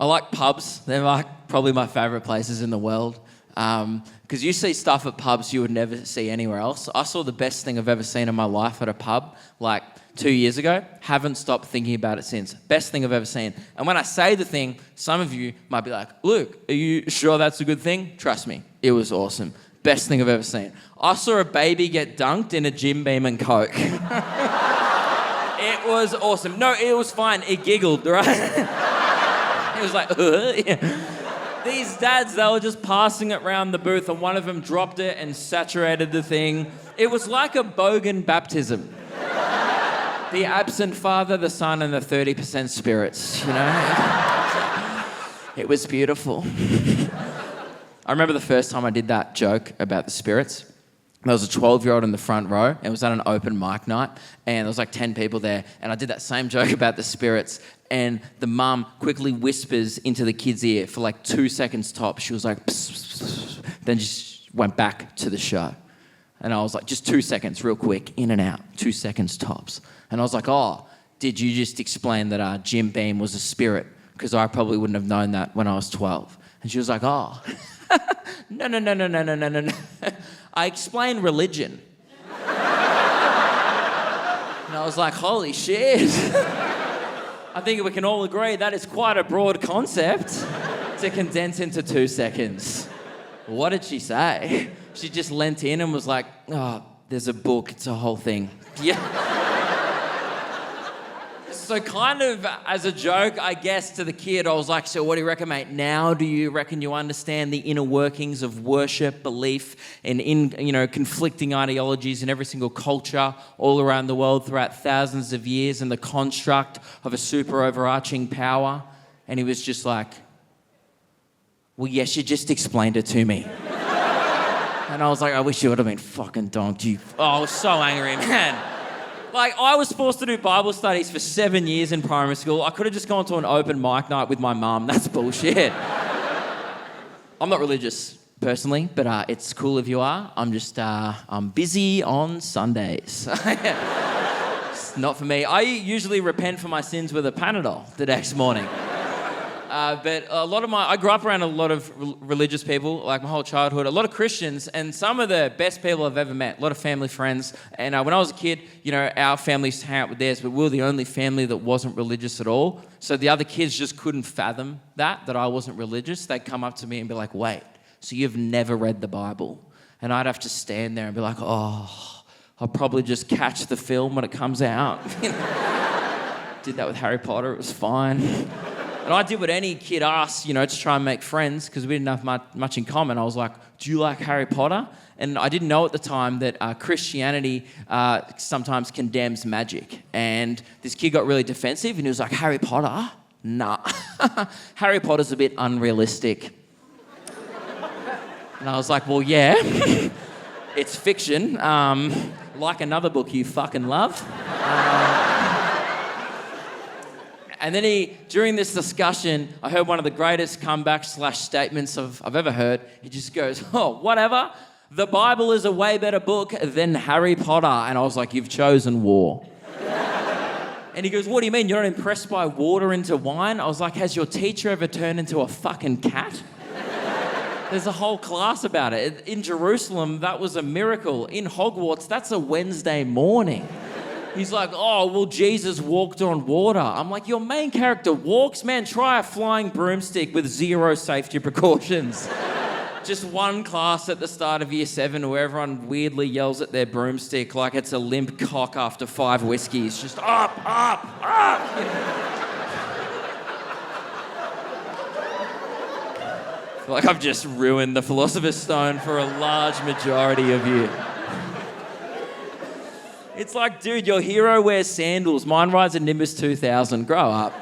I like pubs. They're like probably my favourite places in the world. Because you see stuff at pubs you would never see anywhere else. I saw the best thing I've ever seen in my life at a pub like 2 years ago. Haven't stopped thinking about it since. Best thing I've ever seen. And when I say the thing, some of you might be like, Luke, are you sure that's a good thing? Trust me, it was awesome. Best thing I've ever seen. I saw a baby get dunked in a Jim Beam and Coke. It was awesome. No, it was fine. It giggled, right? It was like, yeah. These dads, they were just passing it around the booth and one of them dropped it and saturated the thing. It was like a bogan baptism. The absent Father, the Son, and the 30% spirits, you know? It was beautiful. I remember the first time I did that joke about the spirits. There was a 12-year-old in the front row. It was at an open mic night, and there was like 10 people there, and I did that same joke about the spirits, and the mum quickly whispers into the kid's ear for like 2 seconds tops. She was like, pss, pss, pss, then just went back to the show. And I was like, just 2 seconds, real quick, in and out, 2 seconds tops. And I was like, oh, did you just explain that Jim Beam was a spirit? Because I probably wouldn't have known that when I was 12. And she was like, oh, no. I explained religion. And I was like, holy shit. I think we can all agree that is quite a broad concept to condense into 2 seconds. What did she say? She just leant in and was like, oh, there's a book, it's a whole thing. Yeah. So kind of as a joke, I guess, to the kid, I was like, so what do you reckon, mate? Now do you reckon you understand the inner workings of worship, belief, and conflicting ideologies in every single culture all around the world throughout thousands of years and the construct of a super overarching power? And he was just like, well, yes, you just explained it to me. And I was like, I wish you would have been fucking donked. I was so angry, man. Like, I was forced to do Bible studies for 7 years in primary school. I could have just gone to an open mic night with my mum. That's bullshit. I'm not religious, personally, but it's cool if you are. I'm busy on Sundays. It's not for me. I usually repent for my sins with a Panadol the next morning. But I grew up around a lot of religious people, like my whole childhood, a lot of Christians, and some of the best people I've ever met, a lot of family friends. And when I was a kid, our family used to hang out with theirs, but we were the only family that wasn't religious at all. So the other kids just couldn't fathom that I wasn't religious. They'd come up to me and be like, wait, so you've never read the Bible? And I'd have to stand there and be like, oh, I'll probably just catch the film when it comes out. Did that with Harry Potter, it was fine. And I did what any kid asks, to try and make friends, because we didn't have much in common. I was like, do you like Harry Potter? And I didn't know at the time that Christianity sometimes condemns magic. And this kid got really defensive, and he was like, Harry Potter? Nah. Harry Potter's a bit unrealistic. And I was like, well, yeah, it's fiction. Like another book you fucking love. And then during this discussion, I heard one of the greatest comebacks / statements I've ever heard. He just goes, oh, whatever. The Bible is a way better book than Harry Potter. And I was like, you've chosen war. And he goes, what do you mean? You're not impressed by water into wine? I was like, has your teacher ever turned into a fucking cat? There's a whole class about it. In Jerusalem, that was a miracle. In Hogwarts, that's a Wednesday morning. He's like, oh, well, Jesus walked on water. I'm like, your main character walks? Man, try a flying broomstick with 0 safety precautions. Just one class at the start of year 7 where everyone weirdly yells at their broomstick like it's a limp cock after 5 whiskeys. Just up. I feel like I've just ruined the Philosopher's Stone for a large majority of you. It's like, dude, your hero wears sandals. Mine rides a Nimbus 2000. Grow up.